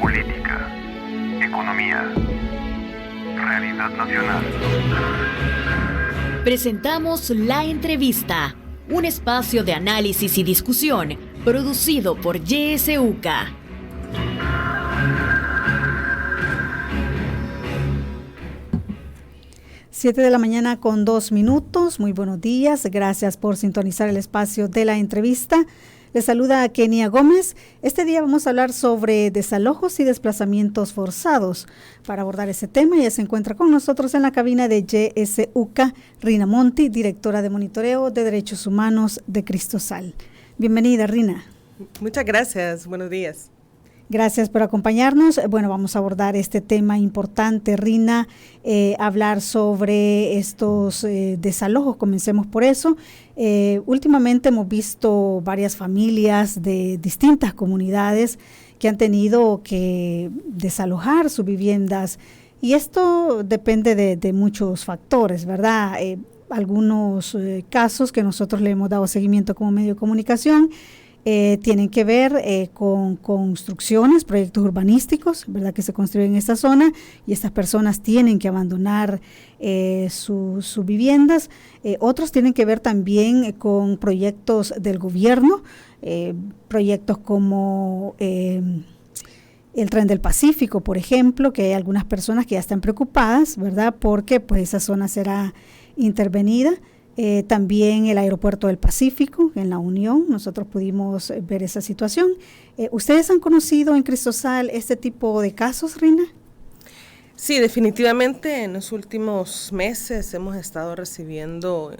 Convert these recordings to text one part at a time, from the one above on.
política, economía, realidad nacional. Presentamos La Entrevista, un espacio de análisis y discusión producido por YSUCA. Siete de la mañana con 2 minutos. Muy buenos días. Gracias por sintonizar el espacio de La Entrevista. Les saluda Kenia Gómez. Este día vamos a hablar sobre desalojos y desplazamientos forzados. Para abordar ese tema ya se encuentra con nosotros en la cabina de YSUCA Rina Monti, directora de monitoreo de derechos humanos de Cristosal. Bienvenida, Rina. Muchas gracias. Buenos días. Gracias por acompañarnos. Bueno, vamos a abordar este tema importante, Rina, hablar sobre estos desalojos. Comencemos por eso. Últimamente hemos visto varias familias de distintas comunidades que han tenido que desalojar sus viviendas y esto depende de muchos factores, ¿verdad? Algunos casos que nosotros le hemos dado seguimiento como medio de comunicación tienen que ver con construcciones, proyectos urbanísticos, ¿verdad?, que se construyen en esta zona y estas personas tienen que abandonar sus viviendas. Otros tienen que ver también con proyectos del gobierno, proyectos como el Tren del Pacífico, por ejemplo, que hay algunas personas que ya están preocupadas, ¿verdad?, porque pues esa zona será intervenida. También el Aeropuerto del Pacífico en La Unión, nosotros pudimos ver esa situación. ¿Ustedes han conocido en Cristosal este tipo de casos, Rina? Sí, definitivamente en los últimos meses hemos estado recibiendo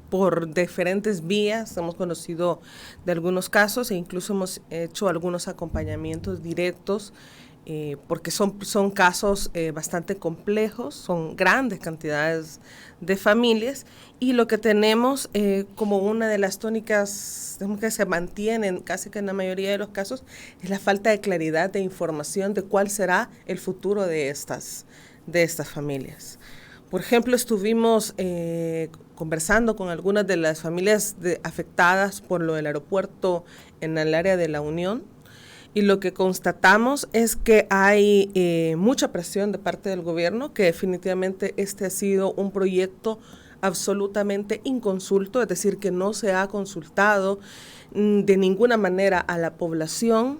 por diferentes vías, hemos conocido de algunos casos e incluso hemos hecho algunos acompañamientos directos porque son casos bastante complejos, son grandes cantidades de familias y lo que tenemos como una de las tónicas que se mantienen casi que en la mayoría de los casos es la falta de claridad de información de cuál será el futuro de estas familias. Por ejemplo, estuvimos conversando con algunas de las familias afectadas por lo del aeropuerto en el área de La Unión. Y lo que constatamos es que hay mucha presión de parte del gobierno, que definitivamente este ha sido un proyecto absolutamente inconsulto, es decir, que no se ha consultado de ninguna manera a la población,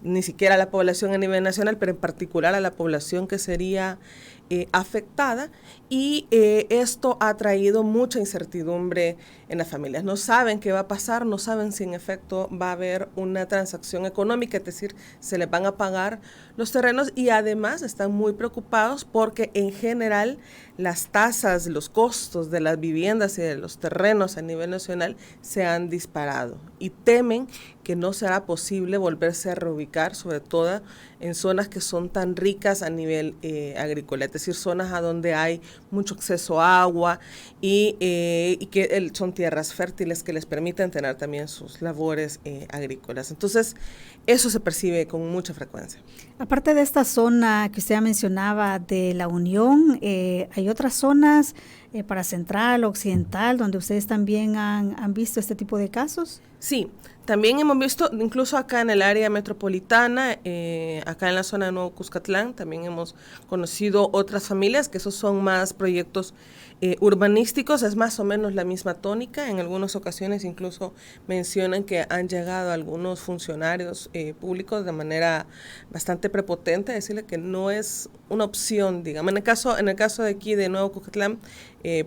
ni siquiera a la población a nivel nacional, pero en particular a la población que sería afectada, y esto ha traído mucha incertidumbre en las familias. No saben qué va a pasar, no saben si en efecto va a haber una transacción económica, es decir, se les van a pagar los terrenos, y además están muy preocupados porque en general las tasas, los costos de las viviendas y de los terrenos a nivel nacional se han disparado y temen que no será posible volverse a reubicar, sobre todo en zonas que son tan ricas a nivel agrícola, es decir, zonas a donde hay mucho acceso a agua y que son tierras fértiles que les permiten tener también sus labores agrícolas. Entonces, eso se percibe con mucha frecuencia. Aparte de esta zona que usted mencionaba de La Unión, ¿hay otras zonas para Central, Occidental, donde ustedes también han visto este tipo de casos? Sí, también hemos visto, incluso acá en el área metropolitana, acá en la zona de Nuevo Cuscatlán, también hemos conocido otras familias, que esos son más proyectos urbanísticos, es más o menos la misma tónica. En algunas ocasiones incluso mencionan que han llegado algunos funcionarios públicos de manera bastante prepotente a decirle que no es una opción, digamos. En el caso de aquí de Nuevo Cuscatlán,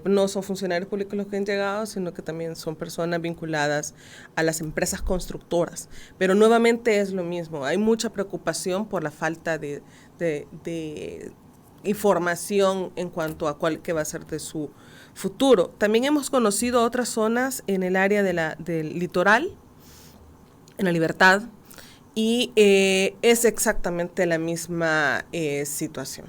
no son funcionarios públicos los que han llegado, sino que también son personas vinculadas a las empresas constructoras. Pero nuevamente es lo mismo, hay mucha preocupación por la falta de información en cuanto a cuál que va a ser de su futuro. También hemos conocido otras zonas en el área del litoral, en La Libertad, y es exactamente la misma situación.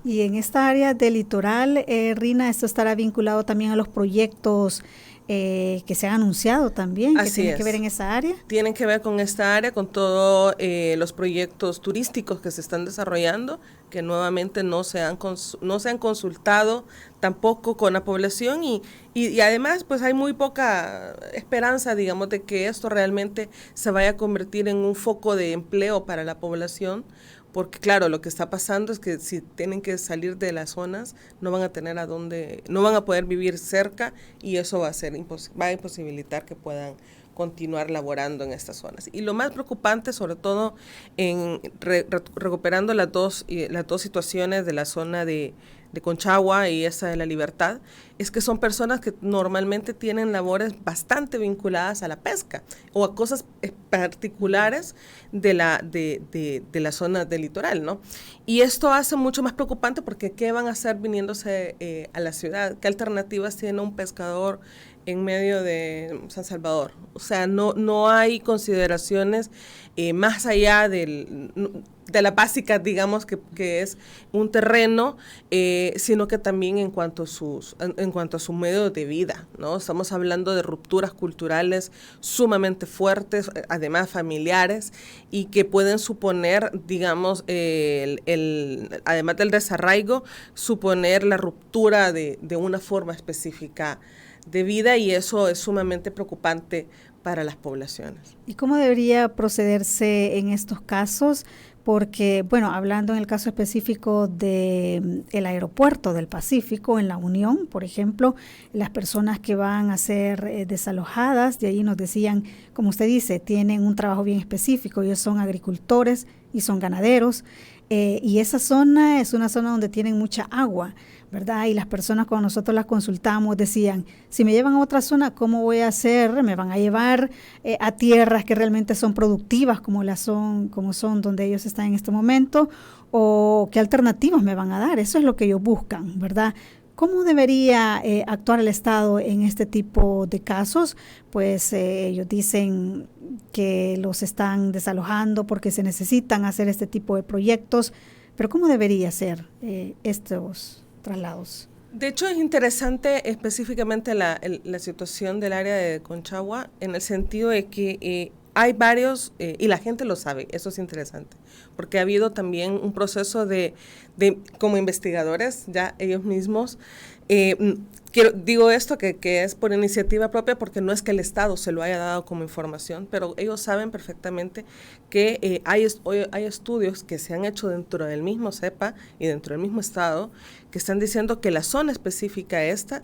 Y en esta área del litoral, Rina, esto estará vinculado también a los proyectos que se han anunciado también, que tienen que ver en esa área. Tienen que ver con esta área, con todos los proyectos turísticos que se están desarrollando, que nuevamente no se han consultado tampoco con la población y Y además, pues hay muy poca esperanza, digamos, de que esto realmente se vaya a convertir en un foco de empleo para la población, porque claro, lo que está pasando es que si tienen que salir de las zonas, no van a tener a dónde, no van a poder vivir cerca, y eso va a imposibilitar que puedan continuar laborando en estas zonas. Y lo más preocupante, sobre todo en recuperando las dos situaciones de la zona de Conchagua y esa de La Libertad, es que son personas que normalmente tienen labores bastante vinculadas a la pesca o a cosas particulares de la zona del litoral, ¿no? Y esto hace mucho más preocupante porque ¿qué van a hacer viniéndose a la ciudad? ¿Qué alternativas tiene un pescador en medio de San Salvador? O sea, no hay consideraciones más allá de las básicas, digamos, que es un terreno, sino que también en cuanto a su medio de vida, ¿no? Estamos hablando de rupturas culturales sumamente fuertes, además familiares, y que pueden suponer, digamos, además del desarraigo, suponer la ruptura de una forma específica de vida, y eso es sumamente preocupante para las poblaciones. ¿Y cómo debería procederse en estos casos? Porque, bueno, hablando en el caso específico del aeropuerto del Pacífico, en La Unión, por ejemplo, las personas que van a ser desalojadas, de ahí nos decían, como usted dice, tienen un trabajo bien específico, ellos son agricultores y son ganaderos, y esa zona es una zona donde tienen mucha agua, ¿verdad? Y las personas cuando nosotros las consultamos decían, si me llevan a otra zona, ¿cómo voy a hacer? ¿Me van a llevar a tierras que realmente son productivas como son donde ellos están en este momento? ¿O qué alternativas me van a dar? Eso es lo que ellos buscan, ¿verdad? ¿Cómo debería actuar el Estado en este tipo de casos? Pues ellos dicen que los están desalojando porque se necesitan hacer este tipo de proyectos, pero ¿cómo debería ser estos traslados? De hecho, es interesante específicamente la situación del área de Conchagua, en el sentido de que hay varios, y la gente lo sabe, eso es interesante, porque ha habido también un proceso de como investigadores, ya ellos mismos, digo esto que es por iniciativa propia, porque no es que el Estado se lo haya dado como información, pero ellos saben perfectamente que hay estudios que se han hecho dentro del mismo CEPA y dentro del mismo Estado, que están diciendo que la zona específica esta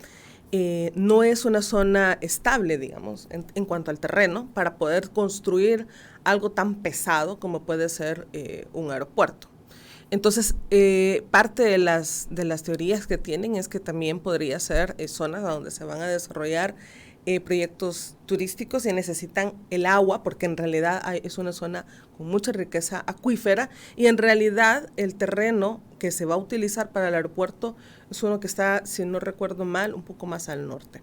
no es una zona estable, digamos, en cuanto al terreno, para poder construir algo tan pesado como puede ser un aeropuerto. Entonces, parte de las teorías que tienen es que también podría ser zonas donde se van a desarrollar proyectos turísticos y necesitan el agua, porque en realidad es una zona con mucha riqueza acuífera, y en realidad el terreno que se va a utilizar para el aeropuerto es uno que está, si no recuerdo mal, un poco más al norte.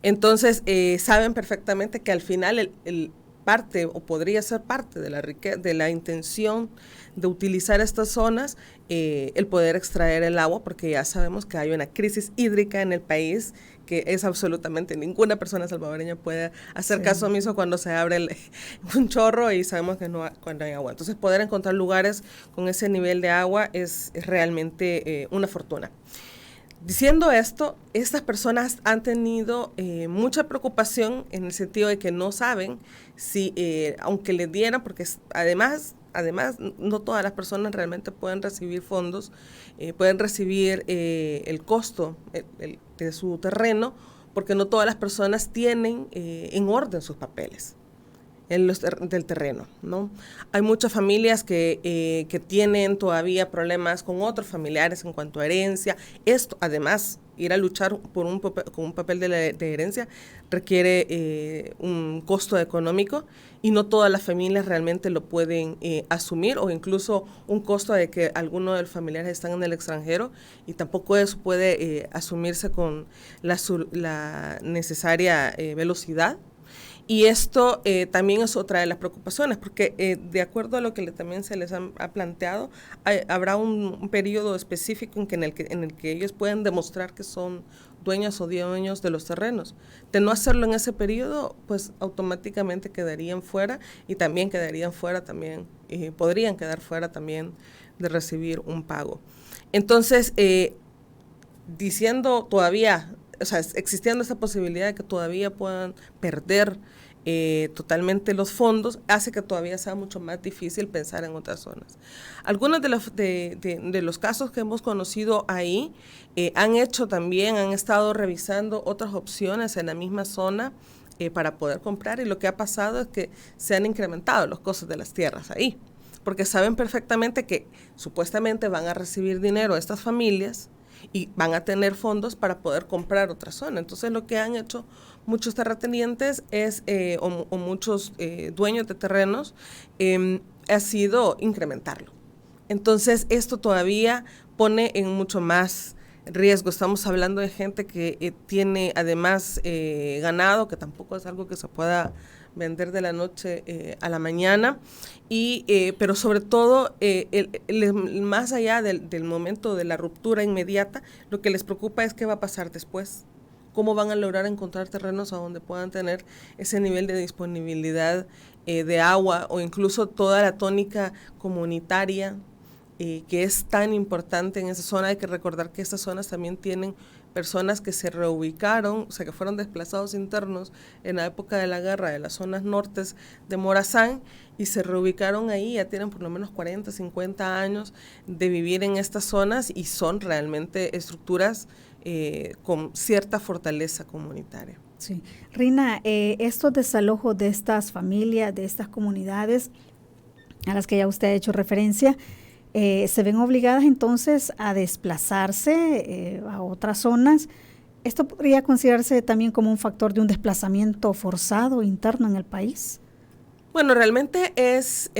Entonces, saben perfectamente que al final parte, o podría ser parte de la intención de utilizar estas zonas, el poder extraer el agua, porque ya sabemos que hay una crisis hídrica en el país, que es absolutamente ninguna persona salvadoreña puede hacer caso omiso cuando se abre un chorro y sabemos que cuando hay agua. Entonces, poder encontrar lugares con ese nivel de agua es realmente una fortuna. Diciendo esto, estas personas han tenido mucha preocupación en el sentido de que no saben si, aunque les dieran, porque además no todas las personas realmente pueden recibir fondos, pueden recibir el costo de su terreno, porque no todas las personas tienen en orden sus papeles del terreno, ¿no? Hay muchas familias que tienen todavía problemas con otros familiares en cuanto a herencia. Esto, además, ir a luchar con un papel de herencia requiere un costo económico, y no todas las familias realmente lo pueden asumir, o incluso un costo de que algunos de los familiares están en el extranjero, y tampoco eso puede asumirse con la necesaria velocidad. Y esto también es otra de las preocupaciones, porque de acuerdo a lo que también se les ha planteado, habrá un periodo específico en el que ellos pueden demostrar que son dueñas o dueños de los terrenos. De no hacerlo en ese periodo, pues automáticamente quedarían fuera, y también podrían quedar fuera también de recibir un pago. Entonces, diciendo todavía, o sea, existiendo esa posibilidad de que todavía puedan perder totalmente los fondos, hace que todavía sea mucho más difícil pensar en otras zonas. Algunos de los casos que hemos conocido ahí han estado revisando otras opciones en la misma zona para poder comprar, y lo que ha pasado es que se han incrementado los costos de las tierras ahí, porque saben perfectamente que supuestamente van a recibir dinero estas familias y van a tener fondos para poder comprar otra zona. Entonces lo que han hecho muchos terratenientes o muchos dueños de terrenos ha sido incrementarlo. Entonces esto todavía pone en mucho más riesgo. Estamos hablando de gente que tiene además ganado, que tampoco es algo que se pueda vender de la noche a la mañana, pero sobre todo, más allá del momento de la ruptura inmediata, lo que les preocupa es qué va a pasar después, cómo van a lograr encontrar terrenos a donde puedan tener ese nivel de disponibilidad de agua, o incluso toda la tónica comunitaria que es tan importante en esa zona. Hay que recordar que estas zonas también tienen personas que se reubicaron, o sea, que fueron desplazados internos en la época de la guerra de las zonas nortes de Morazán, y se reubicaron ahí, ya tienen por lo menos 40, 50 años de vivir en estas zonas, y son realmente estructuras con cierta fortaleza comunitaria. Sí. Rina, estos desalojos de estas familias, de estas comunidades a las que ya usted ha hecho referencia, se ven obligadas entonces a desplazarse a otras zonas. ¿Esto podría considerarse también como un factor de un desplazamiento forzado interno en el país? Bueno, realmente es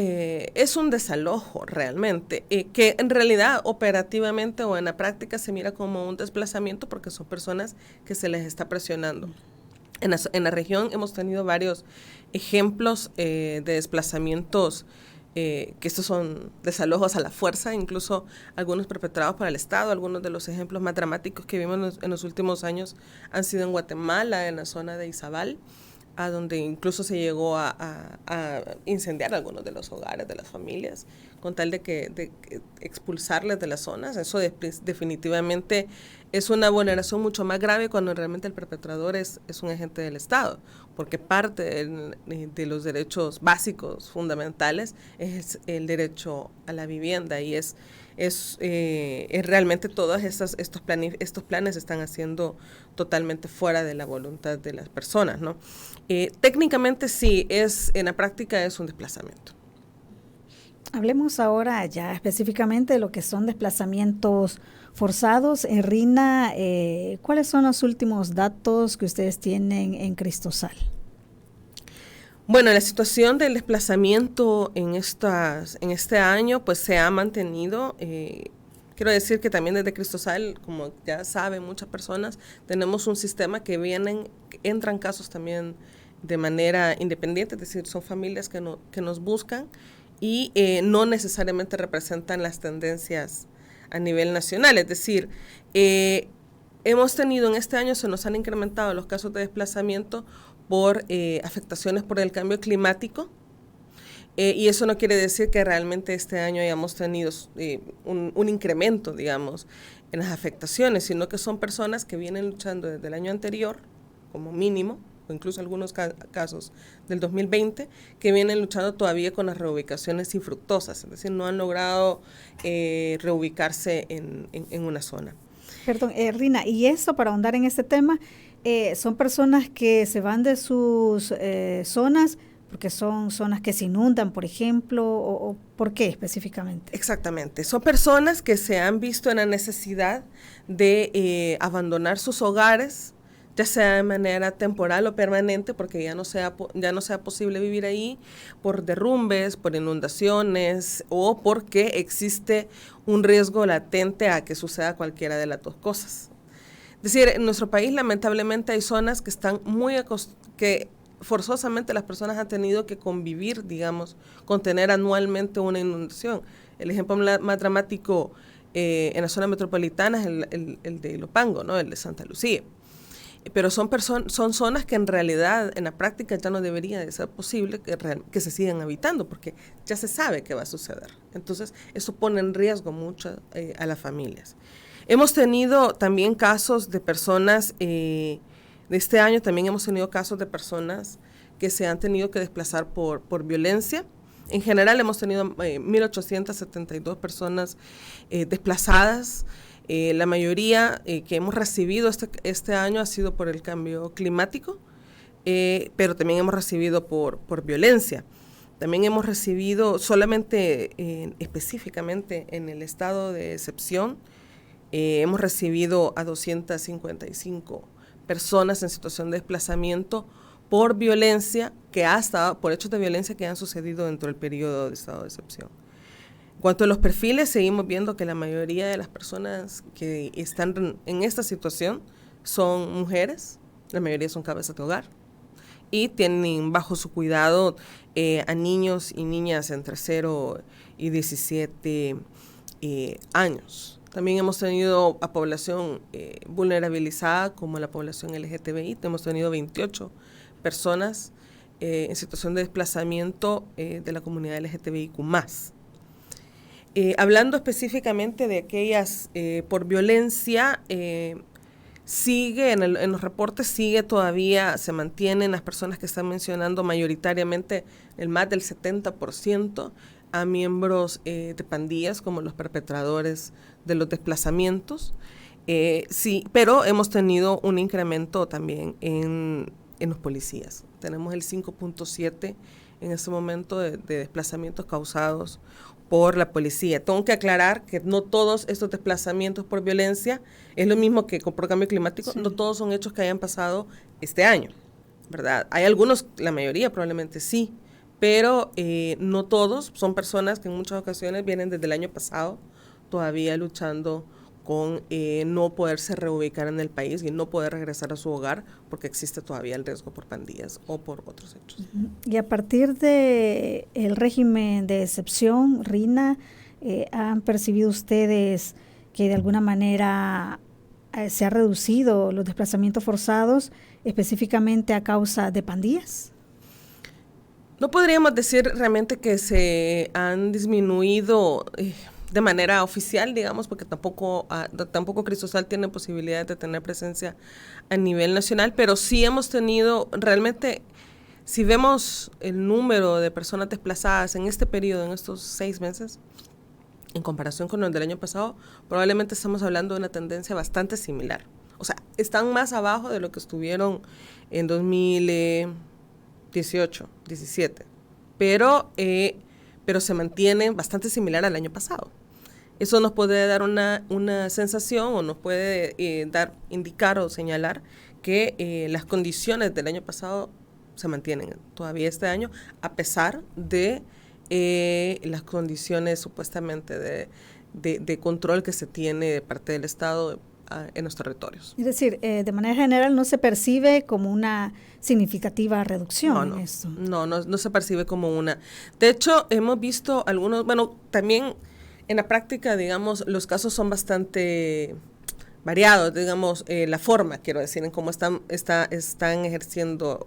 un desalojo, realmente, que en realidad operativamente o en la práctica se mira como un desplazamiento, porque son personas que se les está presionando. En la región hemos tenido varios ejemplos de desplazamientos, que estos son desalojos a la fuerza, incluso algunos perpetrados por el Estado. Algunos de los ejemplos más dramáticos que vimos en los últimos años han sido en Guatemala, en la zona de Izabal, a donde incluso se llegó a incendiar algunos de los hogares de las familias, con tal de expulsarles de las zonas. Eso definitivamente es una vulneración mucho más grave cuando realmente el perpetrador es un agente del Estado, porque parte de los derechos básicos fundamentales es el derecho a la vivienda, y es realmente todos estos planes están haciendo totalmente fuera de la voluntad de las personas, ¿no? Técnicamente sí, en la práctica es un desplazamiento. Hablemos ahora ya específicamente de lo que son desplazamientos forzados. Rina, ¿cuáles son los últimos datos que ustedes tienen en Cristosal? Bueno, la situación del desplazamiento en este año pues se ha mantenido. Quiero decir que también desde Cristosal, como ya saben muchas personas, tenemos un sistema que entran casos también de manera independiente, es decir, son familias que nos buscan y no necesariamente representan las tendencias a nivel nacional. Es decir, hemos tenido en este año, se nos han incrementado los casos de desplazamiento por afectaciones por el cambio climático, y eso no quiere decir que realmente este año hayamos tenido un incremento, digamos, en las afectaciones, sino que son personas que vienen luchando desde el año anterior, como mínimo, o incluso algunos casos del 2020, que vienen luchando todavía con las reubicaciones infructuosas, es decir, no han logrado reubicarse en una zona. Perdón, Rina, y eso, para ahondar en este tema, son personas que se van de sus zonas porque son zonas que se inundan, por ejemplo, o ¿por qué específicamente? Exactamente, son personas que se han visto en la necesidad de abandonar sus hogares, ya sea de manera temporal o permanente, porque ya no sea posible vivir ahí, por derrumbes, por inundaciones, o porque existe un riesgo latente a que suceda cualquiera de las dos cosas. Es decir, en nuestro país lamentablemente hay zonas que están que forzosamente las personas han tenido que convivir, digamos, con tener anualmente una inundación. El ejemplo más dramático en la zona metropolitana es el de Ilopango, ¿no? El de Santa Lucía. pero son zonas que en realidad en la práctica ya no debería de ser posible que se sigan habitando, porque ya se sabe que va a suceder. Entonces eso pone en riesgo mucho a las familias. Hemos tenido también casos de personas, de este año también hemos tenido casos de personas que se han tenido que desplazar por violencia. En general hemos tenido 1.872 personas desplazadas. La mayoría que hemos recibido este año ha sido por el cambio climático, pero también hemos recibido por violencia. También hemos recibido solamente, específicamente en el estado de excepción, hemos recibido a 255 personas en situación de desplazamiento por violencia, por hechos de violencia que han sucedido dentro del periodo de estado de excepción. En cuanto a los perfiles, seguimos viendo que la mayoría de las personas que están en esta situación son mujeres, la mayoría son cabezas de hogar, y tienen bajo su cuidado a niños y niñas entre 0 y 17 años. También hemos tenido a población vulnerabilizada como la población LGTBI. Hemos tenido 28 personas en situación de desplazamiento de la comunidad LGTBIQ+. Hablando específicamente de aquellas por violencia, sigue en los reportes, todavía se mantienen las personas que están mencionando mayoritariamente el más del 70% a miembros de pandillas como los perpetradores de los desplazamientos. Sí, pero hemos tenido un incremento también en los policías. Tenemos el 5.7 en este momento de desplazamientos causados por la policía. Tengo que aclarar que no todos estos desplazamientos por violencia, es lo mismo que por cambio climático, sí. No todos son hechos que hayan pasado este año, ¿verdad? Hay algunos, la mayoría probablemente sí, pero no todos, son personas que en muchas ocasiones vienen desde el año pasado todavía luchando con no poderse reubicar en el país y no poder regresar a su hogar porque existe todavía el riesgo por pandillas o por otros hechos. Y a partir de el régimen de excepción, Rina, ¿han percibido ustedes que de alguna manera se ha reducido los desplazamientos forzados específicamente a causa de pandillas? No podríamos decir realmente que se han disminuido de manera oficial, digamos, porque tampoco Cristosal tiene posibilidades de tener presencia a nivel nacional, pero sí hemos tenido, realmente, si vemos el número de personas desplazadas en este periodo, en estos 6 meses, en comparación con el del año pasado, probablemente estamos hablando de una tendencia bastante similar. O sea, están más abajo de lo que estuvieron en 2018, 17, pero se mantiene bastante similar al año pasado. Eso nos puede dar una sensación o nos puede indicar o señalar que las condiciones del año pasado se mantienen todavía este año, a pesar de las condiciones supuestamente de control que se tiene de parte del Estado en los territorios. Es decir, de manera general no se percibe como una significativa reducción en esto. No se percibe como una. De hecho, hemos visto algunos, también en la práctica, digamos, los casos son bastante variados, digamos, la forma, quiero decir, en cómo están ejerciendo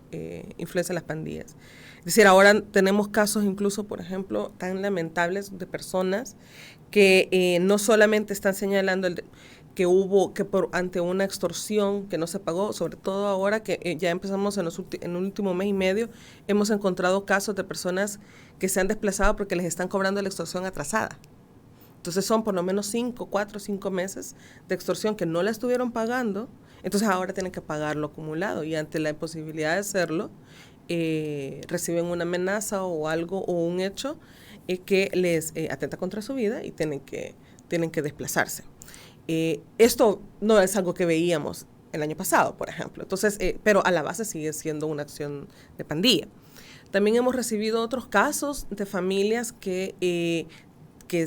influencia las pandillas. Es decir, ahora tenemos casos incluso, por ejemplo, tan lamentables de personas que no solamente están señalando que ante una extorsión que no se pagó, sobre todo ahora que ya empezamos en el último mes y medio, hemos encontrado casos de personas que se han desplazado porque les están cobrando la extorsión atrasada. Entonces son por lo menos 4 o 5 meses de extorsión que no la estuvieron pagando, entonces ahora tienen que pagarlo acumulado y ante la imposibilidad de hacerlo, reciben una amenaza o algo o un hecho que les atenta contra su vida y tienen que desplazarse. Esto no es algo que veíamos el año pasado, por ejemplo, entonces, pero a la base sigue siendo una acción de pandilla. También hemos recibido otros casos de familias que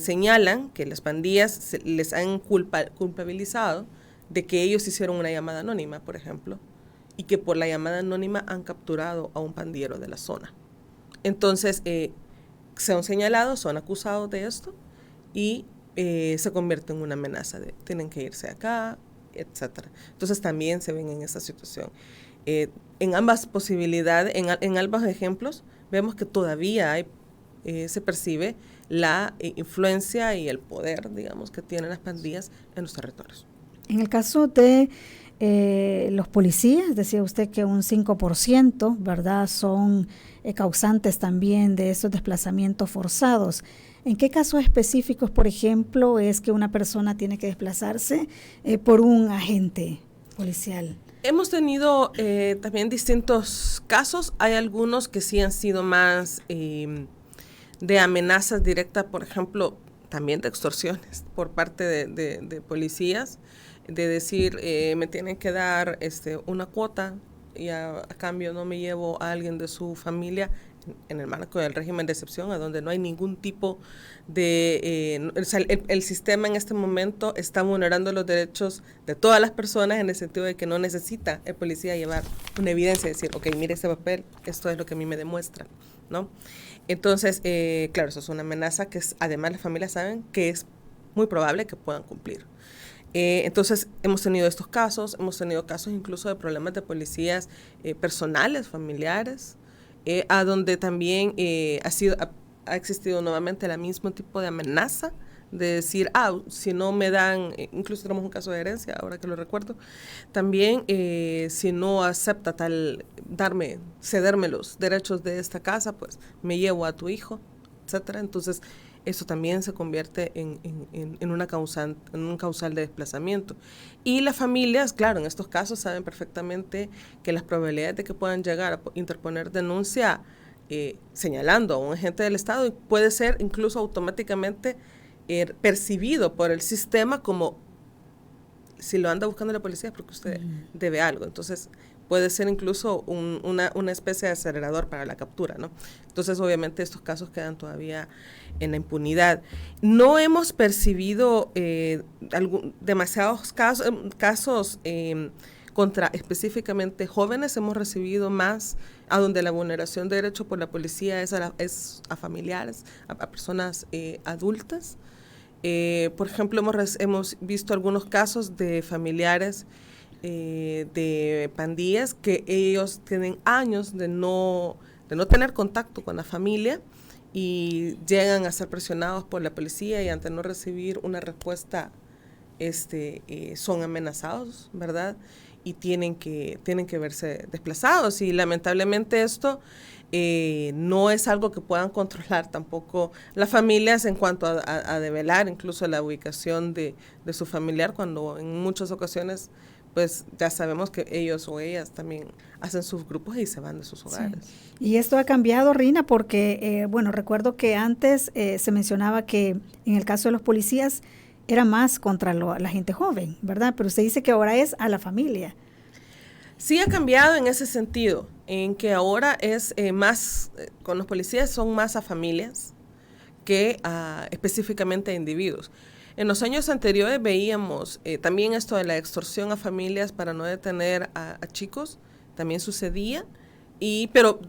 señalan que las pandillas les han culpabilizado de que ellos hicieron una llamada anónima, por ejemplo, y que por la llamada anónima han capturado a un pandillero de la zona. Entonces, son señalados, son acusados de esto y se convierte en una amenaza de tienen que irse acá, etcétera. Entonces también se ven en esa situación. En ambas posibilidades, en ambos ejemplos, vemos que todavía hay, se percibe la influencia y el poder, digamos, que tienen las pandillas en los territorios. En el caso de los policías, decía usted que un 5%, ¿verdad?, son causantes también de esos desplazamientos forzados. ¿En qué casos específicos, por ejemplo, es que una persona tiene que desplazarse por un agente policial? Hemos tenido también distintos casos. Hay algunos que sí han sido más de amenazas directas, por ejemplo, también de extorsiones por parte de policías, de decir, me tienen que dar una cuota y a cambio no me llevo a alguien de su familia, en el marco del régimen de excepción, a donde no hay ningún tipo de... el sistema en este momento está vulnerando los derechos de todas las personas, en el sentido de que no necesita el policía llevar una evidencia y decir, ok, mire este papel, esto es lo que a mí me demuestra, ¿no? Entonces, claro, eso es una amenaza que además las familias saben que es muy probable que puedan cumplir. Entonces, hemos tenido estos casos, hemos tenido casos incluso de problemas problemas personales, familiares, a donde también ha existido nuevamente el mismo tipo de amenaza de decir, si no me dan, incluso tenemos un caso de herencia, ahora que lo recuerdo, también si no acepta cederme los derechos de esta casa, pues me llevo a tu hijo, etcétera. Entonces, eso también se convierte en un causal de desplazamiento. Y las familias, claro, en estos casos saben perfectamente que las probabilidades de que puedan llegar a interponer denuncia señalando a un agente del Estado puede ser incluso automáticamente percibido por el sistema como, si lo anda buscando la policía es porque usted debe algo. Entonces, puede ser incluso una especie de acelerador para la captura, ¿no? Entonces, obviamente, estos casos quedan todavía en la impunidad. No hemos percibido demasiados casos contra específicamente jóvenes. Hemos recibido más a donde la vulneración de derechos por la policía es a familiares, a personas adultas. Por ejemplo, hemos visto algunos casos de familiares de pandillas que ellos tienen años de no tener contacto con la familia y llegan a ser presionados por la policía y ante no recibir una respuesta son amenazados, ¿verdad? Y tienen que verse desplazados, y lamentablemente esto no es algo que puedan controlar tampoco las familias en cuanto a develar incluso la ubicación de su familiar, cuando en muchas ocasiones pues ya sabemos que ellos o ellas también hacen sus grupos y se van de sus hogares. Sí. Y esto ha cambiado, Rina, porque, recuerdo que antes se mencionaba que en el caso de los policías era más contra la gente joven, ¿verdad? Pero usted dice que ahora es a la familia. Sí ha cambiado en ese sentido, en que ahora es con los policías son más a familias que específicamente a individuos. En los años anteriores veíamos también esto de la extorsión a familias para no detener a chicos, también sucedía, pero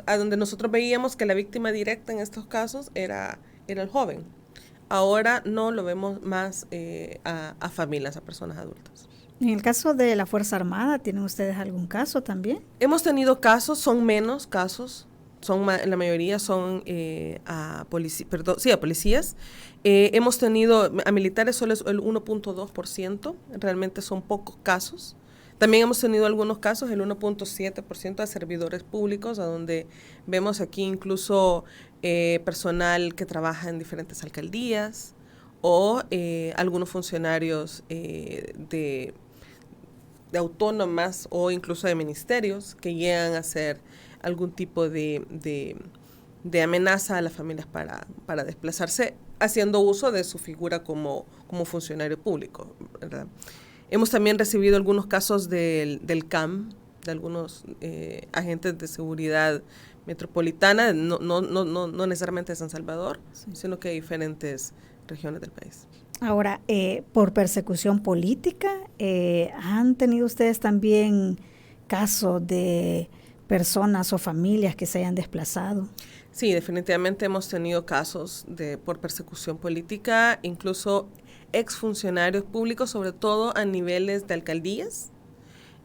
a donde nosotros veíamos que la víctima directa en estos casos era el joven. Ahora no lo vemos más a familias, a personas adultas. En el caso de la Fuerza Armada, ¿tienen ustedes algún caso también? Hemos tenido casos, son menos casos. La mayoría son a policías. Hemos tenido a militares solo es el 1.2%, realmente son pocos casos. También hemos tenido algunos casos, el 1.7% de servidores públicos, a donde vemos aquí incluso personal que trabaja en diferentes alcaldías o algunos funcionarios de autónomas o incluso de ministerios que llegan a hacer algún tipo de amenaza a las familias para desplazarse, haciendo uso de su figura como funcionario público, ¿verdad? Hemos también recibido algunos casos del CAM, de algunos agentes de seguridad metropolitana, no necesariamente de San Salvador, sino que de diferentes regiones del país. Ahora, por persecución política, ¿han tenido ustedes también casos de personas o familias que se hayan desplazado? Sí, definitivamente hemos tenido casos por persecución política. Incluso exfuncionarios públicos, sobre todo a niveles de alcaldías,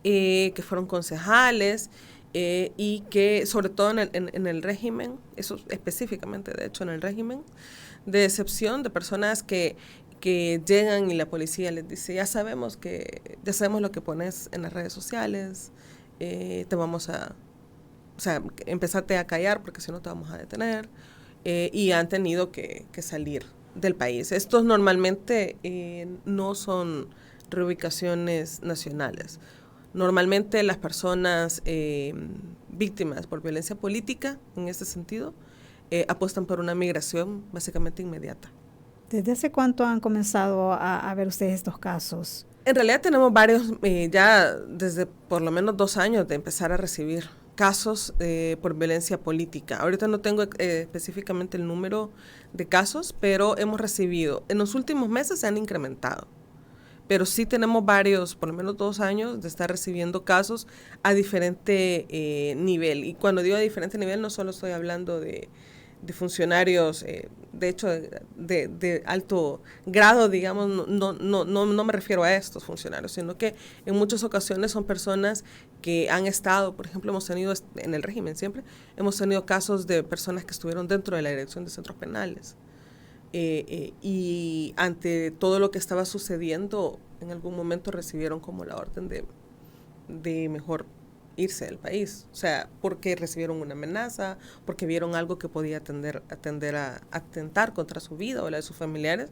que fueron concejales, y que sobre todo en el régimen, eso específicamente de hecho en el régimen de excepción, de personas que llegan y la policía les dice, ya sabemos lo que pones en las redes sociales, te vamos empezate a callar porque si no te vamos a detener, y han tenido que salir del país. Estos normalmente no son reubicaciones nacionales. Normalmente las personas víctimas por violencia política, en este sentido, apuestan por una migración básicamente inmediata. ¿Desde hace cuánto han comenzado a ver ustedes estos casos? En realidad tenemos varios, ya desde por lo menos 2 años de empezar a recibir casos por violencia política. Ahorita no tengo específicamente el número de casos, pero hemos recibido, en los últimos meses se han incrementado. Pero sí tenemos varios, por lo menos 2 años, de estar recibiendo casos a diferente nivel. Y cuando digo a diferente nivel, no solo estoy hablando de funcionarios, de hecho, de alto grado, digamos, no me refiero a estos funcionarios, sino que en muchas ocasiones son personas que han estado, por ejemplo, hemos tenido en el régimen siempre, hemos tenido casos de personas que estuvieron dentro de la dirección de centros penales. Y ante todo lo que estaba sucediendo, en algún momento recibieron como la orden de mejor irse del país, o sea, porque recibieron una amenaza, porque vieron algo que podía atender a atentar contra su vida o la de sus familiares,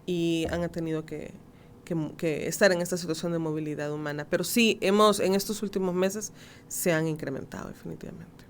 y han tenido que estar en esta situación de movilidad humana. Pero sí, en estos últimos meses se han incrementado definitivamente.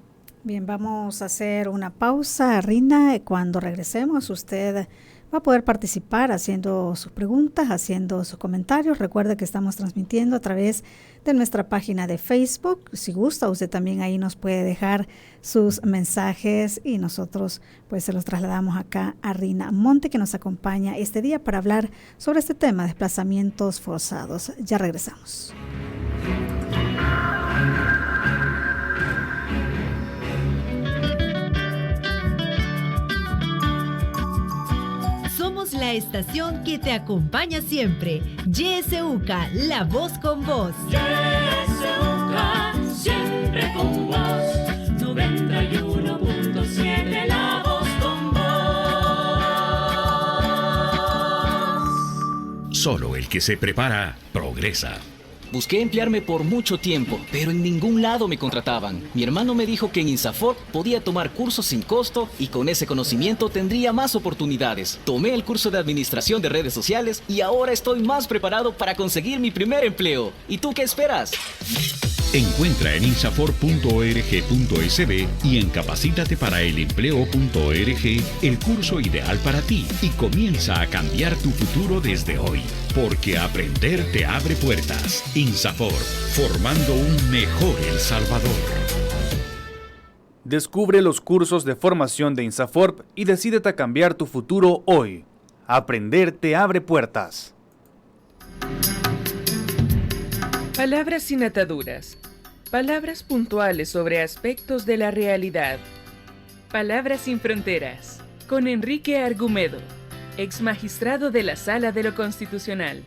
Bien, vamos a hacer una pausa, Rina. Cuando regresemos, usted va a poder participar haciendo sus preguntas, haciendo sus comentarios. Recuerde que estamos transmitiendo a través de nuestra página de Facebook. Si gusta, usted también ahí nos puede dejar sus mensajes y nosotros pues se los trasladamos acá a Rina Monte, que nos acompaña este día para hablar sobre este tema de desplazamientos forzados. Ya regresamos. Somos la estación que te acompaña siempre. YSUCA, la voz con vos. YSUCA, siempre con vos. 91.7, la voz con vos. Solo el que se prepara, progresa. Busqué emplearme por mucho tiempo, pero en ningún lado me contrataban. Mi hermano me dijo que en INSAFORP podía tomar cursos sin costo y con ese conocimiento tendría más oportunidades. Tomé el curso de administración de redes sociales y ahora estoy más preparado para conseguir mi primer empleo. ¿Y tú qué esperas? Encuentra en insafor.org.sb y en capacitateParaElempleo.org el curso ideal para ti y comienza a cambiar tu futuro desde hoy, porque aprender te abre puertas. INSAFOR, formando un mejor El Salvador. Descubre los cursos de formación de INSAFORP y decídete a cambiar tu futuro hoy. Aprender te abre puertas. Palabras sin ataduras. Palabras puntuales sobre aspectos de la realidad. Palabras sin fronteras. Con Enrique Argumedo, ex magistrado de la Sala de lo Constitucional.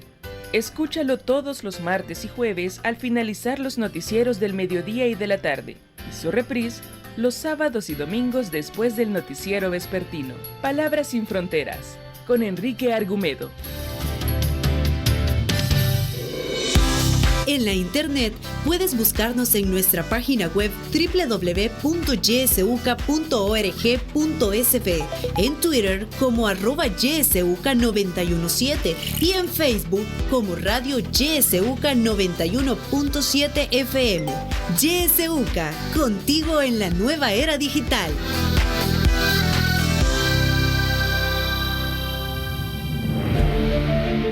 Escúchalo todos los martes y jueves al finalizar los noticieros del mediodía y de la tarde. Y su reprise los sábados y domingos después del noticiero vespertino. Palabras sin fronteras. Con Enrique Argumedo. En la internet puedes buscarnos en nuestra página web www.ysuca.org.sb, en Twitter como @ysuca917 y en Facebook como Radio YSUCA 91.7 FM. YSUCA, contigo en la nueva era digital.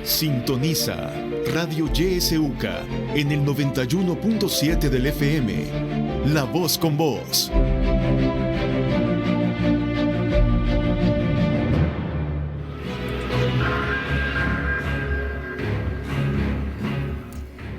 Sintoniza Radio YSUCA en el 91.7 del FM. La voz con vos.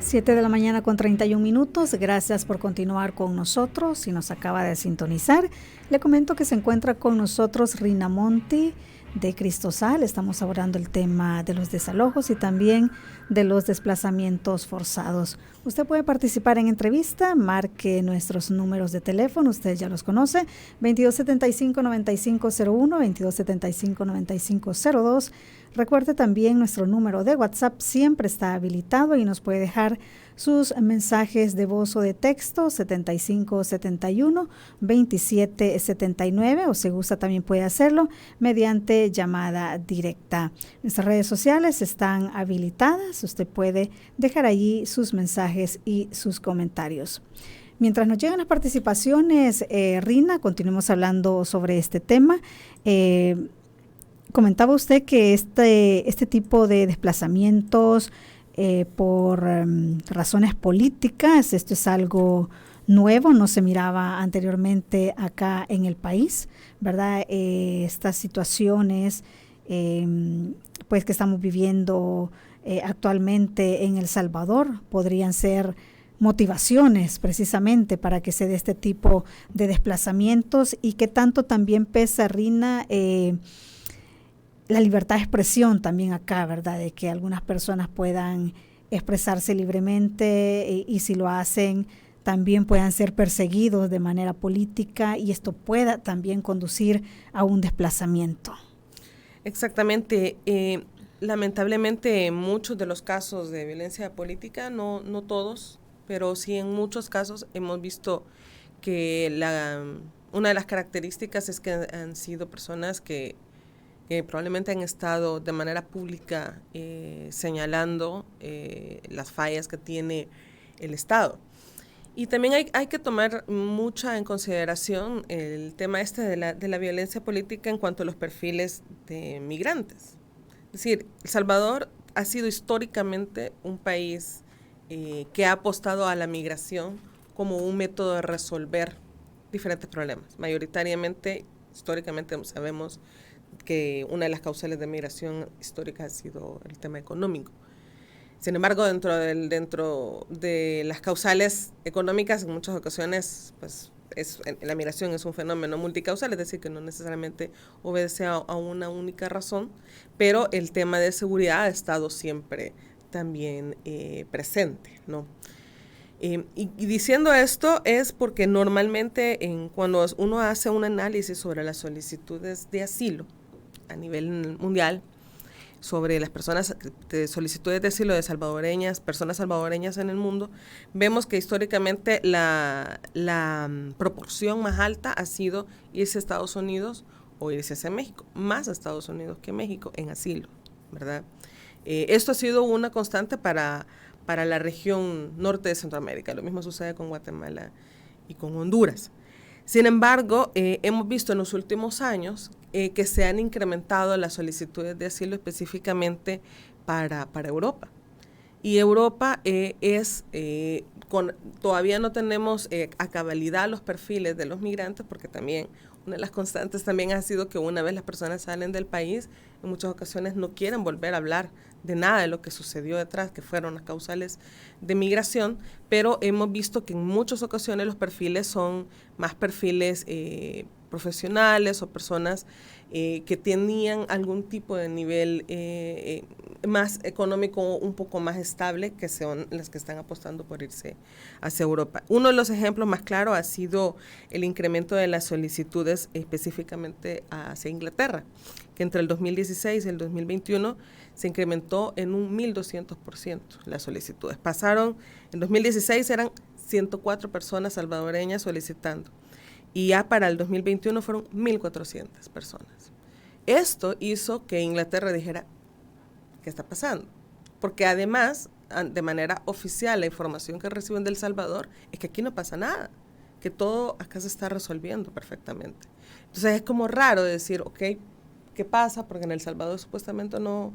Siete de la mañana con 31 minutos. Gracias por continuar con nosotros. Si nos acaba de sintonizar, le comento que se encuentra con nosotros Rina Monte de Cristosal. Estamos abordando el tema de los desalojos y también de los desplazamientos forzados. Usted puede participar en entrevista, marque nuestros números de teléfono, usted ya los conoce, 2275-9501, 2275-9502. Recuerde también nuestro número de WhatsApp siempre está habilitado y nos puede dejar sus mensajes de voz o de texto 7571-2779 o si gusta también puede hacerlo mediante llamada directa. Nuestras redes sociales están habilitadas, usted puede dejar allí sus mensajes y sus comentarios. Mientras nos llegan las participaciones, Rina, continuemos hablando sobre este tema. Comentaba usted que este tipo de desplazamientos por razones políticas, esto es algo nuevo, no se miraba anteriormente acá en el país, ¿verdad? Estas situaciones pues que estamos viviendo actualmente en El Salvador podrían ser motivaciones precisamente para que se dé este tipo de desplazamientos y que tanto también pesa, Rina, la libertad de expresión también acá, ¿verdad? De que algunas personas puedan expresarse libremente y si lo hacen también puedan ser perseguidos de manera política y esto pueda también conducir a un desplazamiento. Exactamente. Lamentablemente en muchos de los casos de violencia política, no todos, pero sí en muchos casos hemos visto que una de las características es que han sido personas que probablemente han estado de manera pública señalando las fallas que tiene el Estado. Y también hay que tomar mucha en consideración el tema de la violencia política en cuanto a los perfiles de migrantes. Es decir, El Salvador ha sido históricamente un país que ha apostado a la migración como un método de resolver diferentes problemas. Mayoritariamente, históricamente sabemos que una de las causales de migración histórica ha sido el tema económico. Sin embargo, dentro de las causales económicas, en muchas ocasiones, pues, la migración es un fenómeno multicausal, es decir, que no necesariamente obedece a una única razón, pero el tema de seguridad ha estado siempre también presente, ¿no? Y diciendo esto es porque normalmente cuando uno hace un análisis sobre las solicitudes de asilo a nivel mundial, sobre las personas de solicitudes de asilo de personas salvadoreñas en el mundo, vemos que históricamente la proporción más alta ha sido irse a Estados Unidos o irse hacia México, más a Estados Unidos que México en asilo, ¿verdad? Esto ha sido una constante para la región norte de Centroamérica. Lo mismo sucede con Guatemala y con Honduras. Sin embargo, hemos visto en los últimos años que se han incrementado las solicitudes de asilo específicamente para Europa. Y Europa todavía no tenemos a cabalidad los perfiles de los migrantes, porque también una de las constantes también ha sido que una vez las personas salen del país, en muchas ocasiones no quieren volver a hablar de nada de lo que sucedió detrás, que fueron las causales de migración, pero hemos visto que en muchas ocasiones los perfiles son más perfiles profesionales o personas que tenían algún tipo de nivel más económico, un poco más estable, que son las que están apostando por irse hacia Europa. Uno de los ejemplos más claros ha sido el incremento de las solicitudes específicamente hacia Inglaterra, que entre el 2016 y el 2021 se incrementó en un 1.200% las solicitudes. En 2016 eran 104 personas salvadoreñas solicitando, y ya para el 2021 fueron 1.400 personas. Esto hizo que Inglaterra dijera, ¿qué está pasando? Porque además, de manera oficial, la información que reciben de El Salvador es que aquí no pasa nada, que todo acá se está resolviendo perfectamente. Entonces es como raro decir, ok, ¿qué pasa? Porque en El Salvador supuestamente no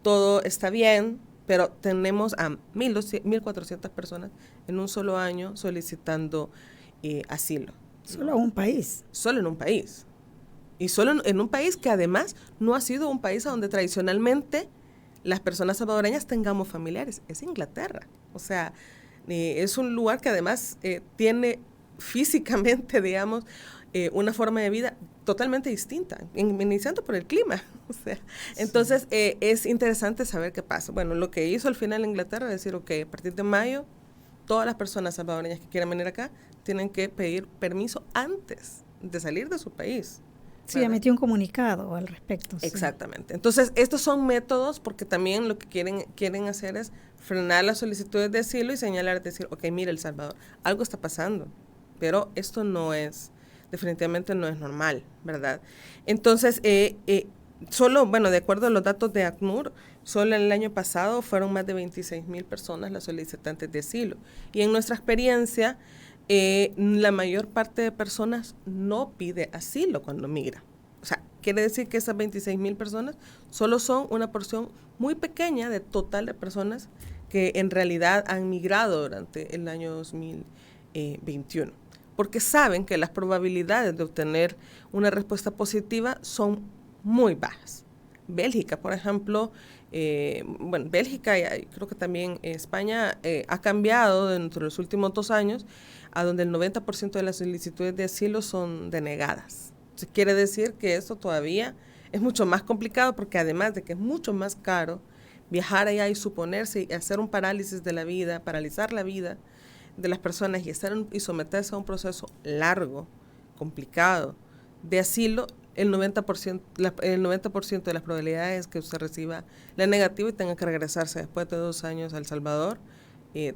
todo está bien, pero tenemos a 1.400 personas en un solo año solicitando asilo. Solo en un país. Solo en un país. Y solo en un país que además no ha sido un país a donde tradicionalmente las personas salvadoreñas tengamos familiares. Es Inglaterra. O sea, es un lugar que además tiene físicamente, digamos, una forma de vida totalmente distinta, iniciando por el clima. O sea, entonces es interesante saber qué pasa. Bueno, lo que hizo al final Inglaterra es decir, ok, a partir de mayo, todas las personas salvadoreñas que quieran venir acá tienen que pedir permiso antes de salir de su país. Sí, emitió un comunicado al respecto. Exactamente. Sí. Entonces, estos son métodos porque también lo que quieren hacer es frenar las solicitudes de asilo y señalar, decir, ok, mira El Salvador, algo está pasando, pero esto definitivamente no es normal, ¿verdad? Entonces, solo, bueno, de acuerdo a los datos de ACNUR, solo el año pasado fueron más de 26,000 personas las solicitantes de asilo. Y en nuestra experiencia, la mayor parte de personas no pide asilo cuando migra. O sea, quiere decir que esas 26,000 personas solo son una porción muy pequeña de total de personas que en realidad han migrado durante el año 2021. Porque saben que las probabilidades de obtener una respuesta positiva son muy bajas. Bélgica, por ejemplo, Bélgica y creo que también España ha cambiado dentro de los últimos 2 años a donde el 90% de las solicitudes de asilo son denegadas. Entonces, quiere decir que eso todavía es mucho más complicado porque además de que es mucho más caro viajar allá y suponerse y hacer un parálisis de la vida, paralizar la vida de las personas y someterse a un proceso largo, complicado de asilo, el 90% de las probabilidades es que usted reciba la negativa y tenga que regresarse después de 2 años a El Salvador,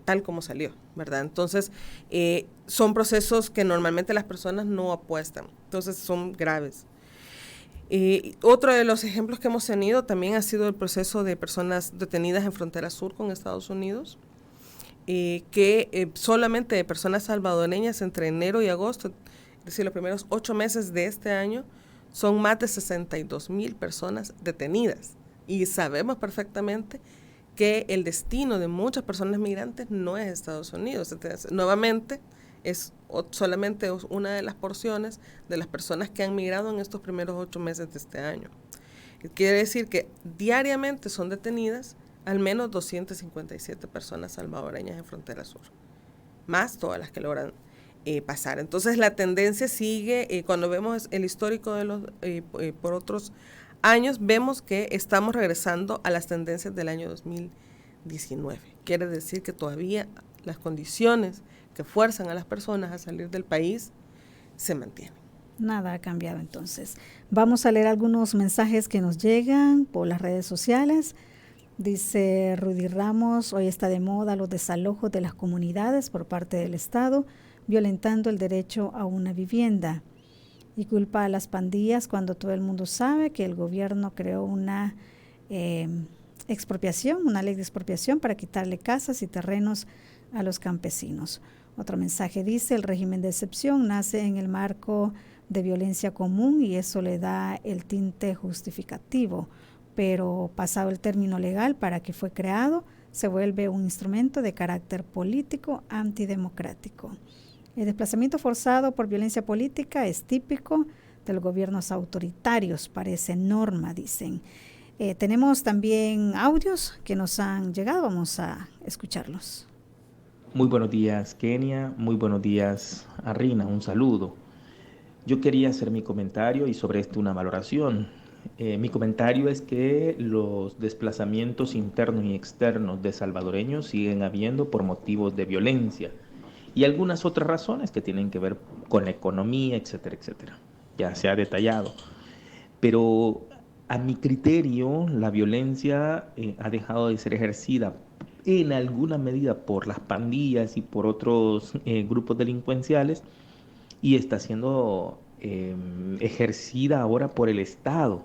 tal como salió, ¿verdad? Entonces, son procesos que normalmente las personas no apuestan, entonces son graves. Otro de los ejemplos que hemos tenido también ha sido el proceso de personas detenidas en frontera sur con Estados Unidos, que solamente de personas salvadoreñas entre enero y agosto, es decir, los primeros 8 meses de este año, son más de 62,000 personas detenidas. Y sabemos perfectamente que el destino de muchas personas migrantes no es Estados Unidos. Entonces, nuevamente, es solamente una de las porciones de las personas que han migrado en estos primeros 8 meses de este año. Quiere decir que diariamente son detenidas al menos 257 personas salvadoreñas en frontera sur, más todas las que logran pasar. Entonces la tendencia sigue, cuando vemos el histórico de los por otros años, vemos que estamos regresando a las tendencias del año 2019. Quiere decir que todavía las condiciones que fuerzan a las personas a salir del país se mantienen. Nada ha cambiado entonces. Vamos a leer algunos mensajes que nos llegan por las redes sociales. Dice Rudy Ramos, hoy está de moda los desalojos de las comunidades por parte del Estado, violentando el derecho a una vivienda, y culpa a las pandillas cuando todo el mundo sabe que el gobierno creó una expropiación, una ley de expropiación para quitarle casas y terrenos a los campesinos. Otro mensaje dice, el régimen de excepción nace en el marco de violencia común y eso le da el tinte justificativo, pero pasado el término legal para que fue creado, se vuelve un instrumento de carácter político antidemocrático. El desplazamiento forzado por violencia política es típico de los gobiernos autoritarios, parece norma, dicen. Tenemos también audios que nos han llegado, vamos a escucharlos. Muy buenos días, Kenia, muy buenos días, Rina, un saludo. Yo quería hacer mi comentario y sobre esto una valoración. Mi comentario es que los desplazamientos internos y externos de salvadoreños siguen habiendo por motivos de violencia y algunas otras razones que tienen que ver con la economía, etcétera, etcétera. Ya se ha detallado. Pero a mi criterio, la violencia ha dejado de ser ejercida en alguna medida por las pandillas y por otros grupos delincuenciales y está siendo ejercida ahora por el Estado.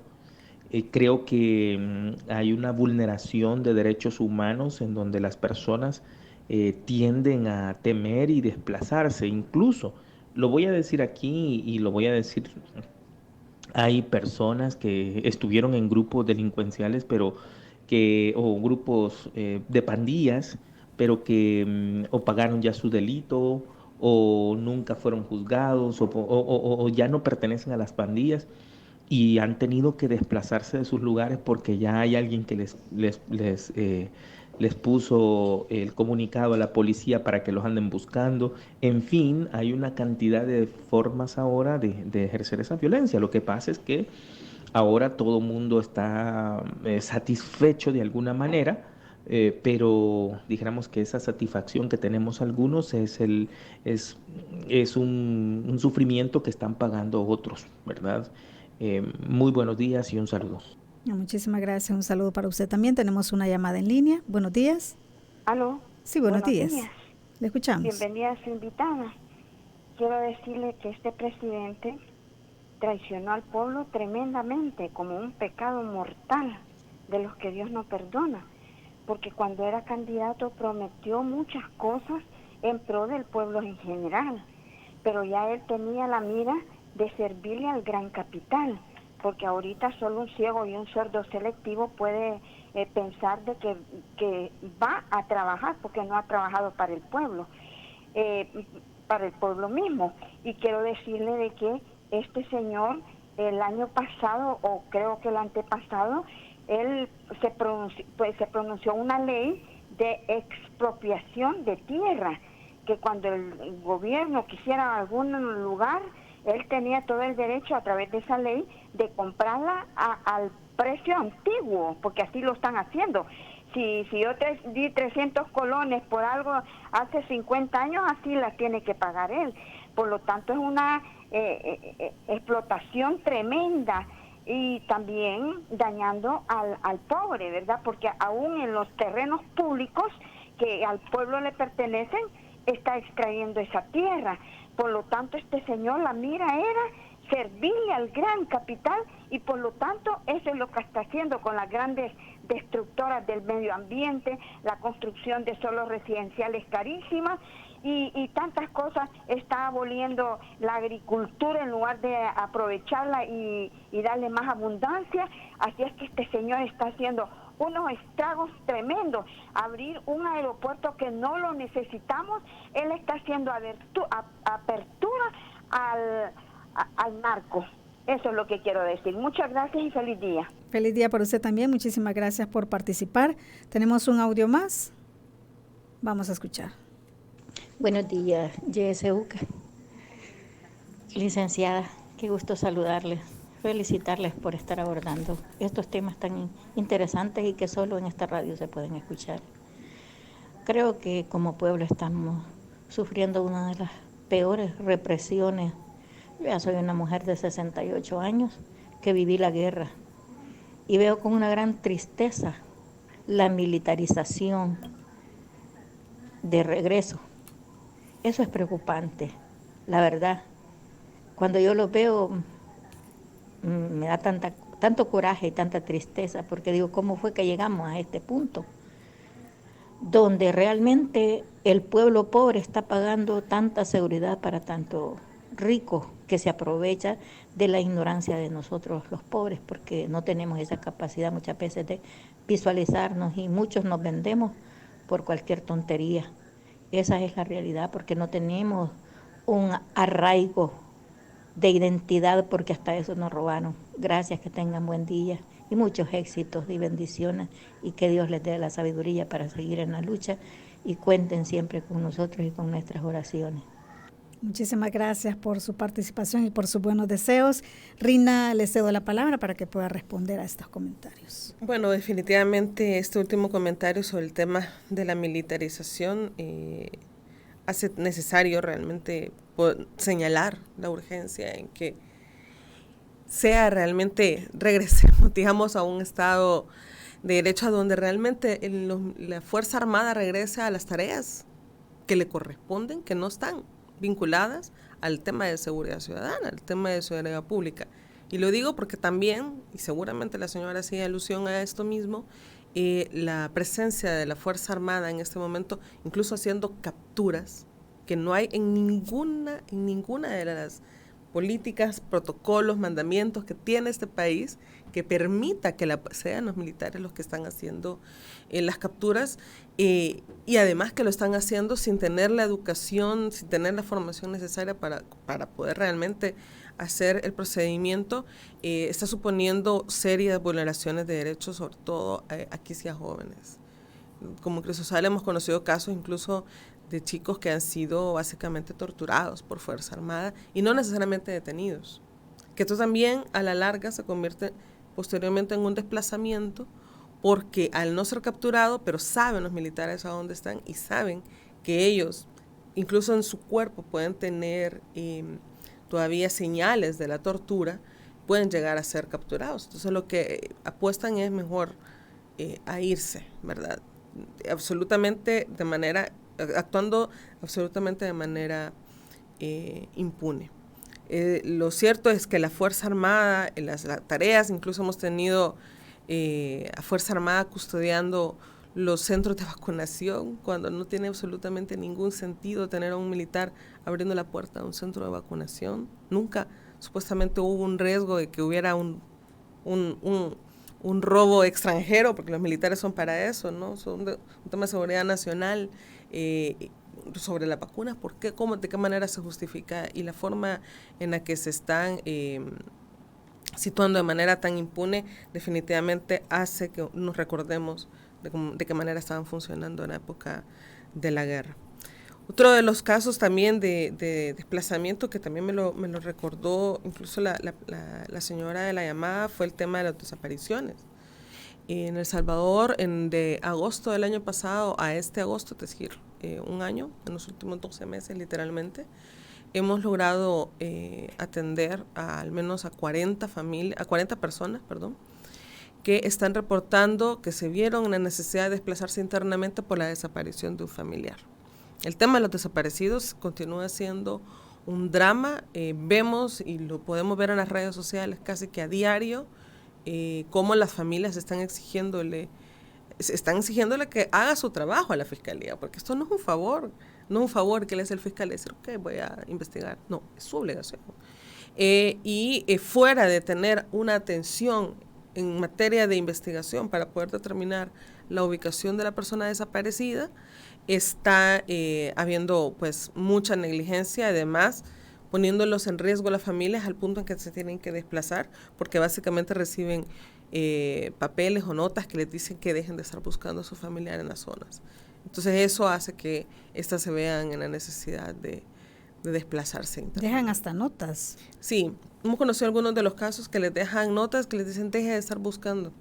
Creo que hay una vulneración de derechos humanos en donde las personas tienden a temer y desplazarse. Incluso, lo voy a decir aquí y lo voy a decir, hay personas que estuvieron en grupos delincuenciales, o grupos de pandillas, pero que o pagaron ya su delito, o nunca fueron juzgados, o ya no pertenecen a las pandillas, y han tenido que desplazarse de sus lugares porque ya hay alguien que les les puso el comunicado a la policía para que los anden buscando. En fin, hay una cantidad de formas ahora de ejercer esa violencia. Lo que pasa es que ahora todo el mundo está satisfecho de alguna manera, pero dijéramos que esa satisfacción que tenemos algunos es un sufrimiento que están pagando otros, ¿verdad? Muy buenos días y un saludo. Muchísimas gracias, un saludo para usted también. Tenemos una llamada en línea. Buenos días. ¿Aló? Sí, buenos días. Le escuchamos. Bienvenida a su invitada. Quiero decirle que este presidente traicionó al pueblo tremendamente, como un pecado mortal de los que Dios no perdona, porque cuando era candidato prometió muchas cosas en pro del pueblo en general, pero ya él tenía la mira de servirle al gran capital, porque ahorita solo un ciego y un sordo selectivo puede pensar de que va a trabajar, porque no ha trabajado para el pueblo mismo. Y quiero decirle de que este señor, el año pasado, o creo que el antepasado, él se pronunció una ley de expropiación de tierra, que cuando el gobierno quisiera algún lugar, él tenía todo el derecho a través de esa ley de comprarla al precio antiguo, porque así lo están haciendo. Si yo di 300 colones por algo hace 50 años, así las tiene que pagar él. Por lo tanto, es una explotación tremenda y también dañando al pobre, ¿verdad? Porque aún en los terrenos públicos que al pueblo le pertenecen, está extrayendo esa tierra. Por lo tanto, este señor, la mira era servirle al gran capital, y por lo tanto eso es lo que está haciendo con las grandes destructoras del medio ambiente, la construcción de solos residenciales carísimas y tantas cosas. Está aboliendo la agricultura en lugar de aprovecharla y darle más abundancia. Así es que este señor está haciendo unos estragos tremendos. Abrir un aeropuerto que no lo necesitamos, él está haciendo apertura al narco. Eso es lo que quiero decir. Muchas gracias y feliz día. Feliz día para usted también. Muchísimas gracias por participar. Tenemos un audio más. Vamos a escuchar. Buenos días, YSUCA. Licenciada, qué gusto saludarles. Felicitarles por estar abordando estos temas tan interesantes y que solo en esta radio se pueden escuchar. Creo que como pueblo estamos sufriendo una de las peores represiones. Yo ya soy una mujer de 68 años que viví la guerra y veo con una gran tristeza la militarización de regreso. Eso es preocupante, la verdad. Cuando yo lo veo, me da tanto coraje y tanta tristeza, porque digo, ¿cómo fue que llegamos a este punto? Donde realmente el pueblo pobre está pagando tanta seguridad para tanto rico que se aprovecha de la ignorancia de nosotros los pobres, porque no tenemos esa capacidad muchas veces de visualizarnos y muchos nos vendemos por cualquier tontería. Esa es la realidad, porque no tenemos un arraigo de identidad, porque hasta eso nos robaron. Gracias, que tengan buen día y muchos éxitos y bendiciones, y que Dios les dé la sabiduría para seguir en la lucha, y cuenten siempre con nosotros y con nuestras oraciones. Muchísimas gracias por su participación y por sus buenos deseos. Rina, le cedo la palabra para que pueda responder a estos comentarios. Bueno, definitivamente este último comentario sobre el tema de la militarización hace necesario realmente señalar la urgencia en que sea realmente, regresemos, digamos, a un estado de derecho a donde realmente la Fuerza Armada regrese a las tareas que le corresponden, que no están vinculadas al tema de seguridad ciudadana, al tema de seguridad pública. Y lo digo porque también, y seguramente la señora hacía alusión a esto mismo, la presencia de la Fuerza Armada en este momento, incluso haciendo capturas, que no hay en ninguna de las políticas, protocolos, mandamientos que tiene este país, que permita que sean los militares los que están haciendo las capturas, y además que lo están haciendo sin tener la educación, sin tener la formación necesaria para poder realmente hacer el procedimiento. Está suponiendo serias vulneraciones de derechos, sobre todo aquí hacia jóvenes. como Cristo Social hemos conocido casos incluso de chicos que han sido básicamente torturados por Fuerza Armada y no necesariamente detenidos. Que esto también a la larga se convierte posteriormente en un desplazamiento, porque al no ser capturado, pero saben los militares a dónde están y saben que ellos, incluso en su cuerpo, pueden tener todavía señales de la tortura, pueden llegar a ser capturados. Entonces lo que apuestan es mejor a irse, ¿verdad? Actuando absolutamente de manera impune. Lo cierto es que la Fuerza Armada, en las tareas, incluso hemos tenido a Fuerza Armada custodiando los centros de vacunación, cuando no tiene absolutamente ningún sentido tener a un militar abriendo la puerta de un centro de vacunación. Nunca supuestamente hubo un riesgo de que hubiera un robo extranjero, porque los militares son para eso, ¿no? Son un tema de seguridad nacional. Sobre las vacunas, ¿por qué? ¿Cómo? ¿De qué manera se justifica? Y la forma en la que se están situando de manera tan impune definitivamente hace que nos recordemos de qué manera estaban funcionando en la época de la guerra. Otro de los casos también de desplazamiento que también me lo recordó incluso la señora de la llamada fue el tema de las desapariciones. En El Salvador, de agosto del año pasado a este agosto, es decir, un año, en los últimos 12 meses literalmente, hemos logrado atender al menos a 40 personas, que están reportando que se vieron en la necesidad de desplazarse internamente por la desaparición de un familiar. El tema de los desaparecidos continúa siendo un drama. Vemos y lo podemos ver en las redes sociales casi que a diario, cómo las familias están exigiéndole que haga su trabajo a la fiscalía, porque esto no es un favor que le hace el fiscal decir, ok, voy a investigar. No, es su obligación. Fuera de tener una atención en materia de investigación para poder determinar la ubicación de la persona desaparecida, está habiendo pues mucha negligencia, además poniéndolos en riesgo las familias al punto en que se tienen que desplazar, porque básicamente reciben papeles o notas que les dicen que dejen de estar buscando a su familiar en las zonas. Entonces eso hace que éstas se vean en la necesidad de desplazarse. Dejan hasta notas. Sí, hemos conocido algunos de los casos que les dejan notas que les dicen deje de estar buscando,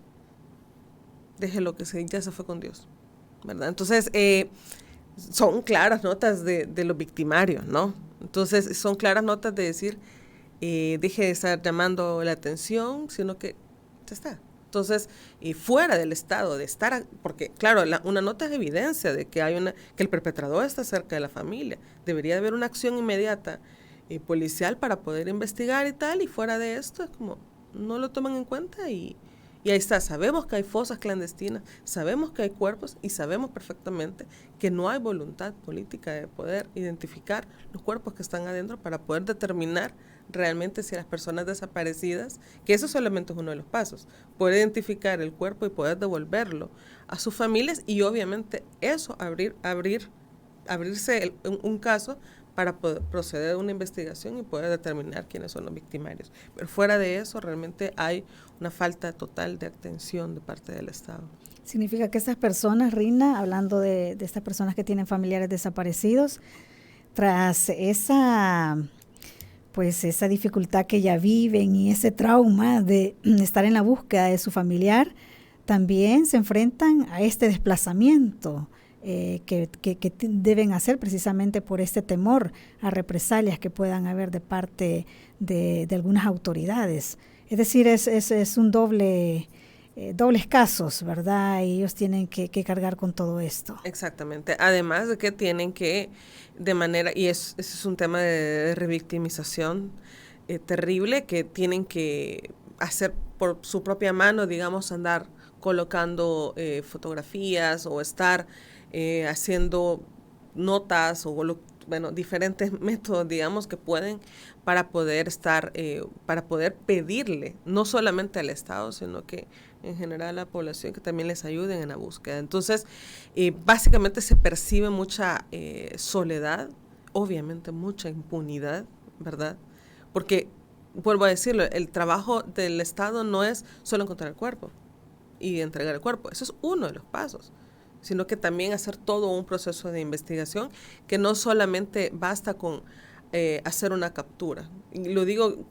déjelo que ya se fue con Dios, ¿verdad? Entonces son claras notas de los victimarios, ¿no? Entonces son claras notas de decir deje de estar llamando la atención, sino que ya está. Entonces, fuera del estado de estar, porque claro, una nota es evidencia de que que el perpetrador está cerca de la familia. Debería haber una acción inmediata policial para poder investigar y tal, y fuera de esto es como no lo toman en cuenta y ahí está. Sabemos que hay fosas clandestinas, sabemos que hay cuerpos y sabemos perfectamente que no hay voluntad política de poder identificar los cuerpos que están adentro para poder determinar realmente si las personas desaparecidas, que eso solamente es uno de los pasos, poder identificar el cuerpo y poder devolverlo a sus familias y obviamente eso abrirse un caso para poder proceder a una investigación y poder determinar quiénes son los victimarios. Pero fuera de eso realmente hay una falta total de atención de parte del Estado. Significa que estas personas, Rina, hablando de estas personas que tienen familiares desaparecidos, tras esa dificultad que ya viven y ese trauma de estar en la búsqueda de su familiar, también se enfrentan a este desplazamiento que deben hacer precisamente por este temor a represalias que puedan haber de parte de algunas autoridades. Es decir, es un dobles casos, ¿verdad? Y ellos tienen que cargar con todo esto. Exactamente. Además de que tienen que, ese es un tema de revictimización terrible, que tienen que hacer por su propia mano, digamos, andar colocando fotografías o estar haciendo notas o diferentes métodos, digamos, que pueden para poder pedirle, no solamente al Estado, sino que en general a la población, que también les ayuden en la búsqueda. Entonces, básicamente se percibe mucha soledad, obviamente mucha impunidad, ¿verdad? Porque, vuelvo a decirlo, el trabajo del Estado no es solo encontrar el cuerpo y entregar el cuerpo. Eso es uno de los pasos. sino que también hacer todo un proceso de investigación que no solamente basta con hacer una captura. Y lo digo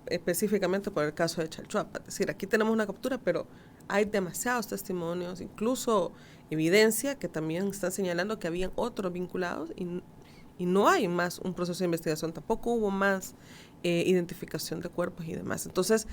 específicamente por el caso de Chalchuapa. Es decir, aquí tenemos una captura, pero hay demasiados testimonios, incluso evidencia que también están señalando que habían otros vinculados y no hay más un proceso de investigación, tampoco hubo más identificación de cuerpos y demás. Entonces,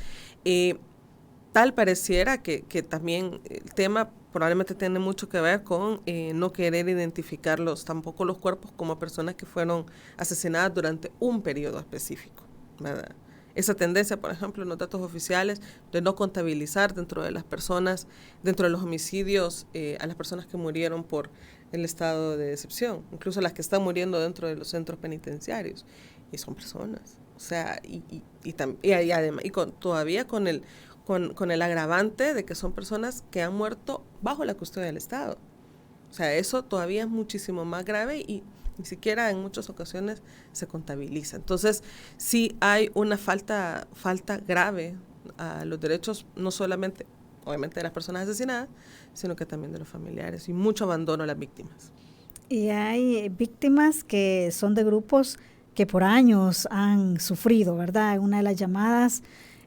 tal pareciera que también el tema probablemente tiene mucho que ver con no querer identificarlos, tampoco los cuerpos como personas que fueron asesinadas durante un periodo específico, ¿verdad? Esa tendencia, por ejemplo, en los datos oficiales de no contabilizar dentro de las personas, dentro de los homicidios, a las personas que murieron por el estado de excepción, incluso las que están muriendo dentro de los centros penitenciarios, y son personas. O sea, todavía con el agravante de que son personas que han muerto bajo la custodia del Estado. O sea, eso todavía es muchísimo más grave y ni siquiera en muchas ocasiones se contabiliza. Entonces, sí hay una falta grave a los derechos, no solamente, obviamente, de las personas asesinadas, sino que también de los familiares, y mucho abandono a las víctimas. Y hay víctimas que son de grupos que por años han sufrido, ¿verdad? Una de las llamadas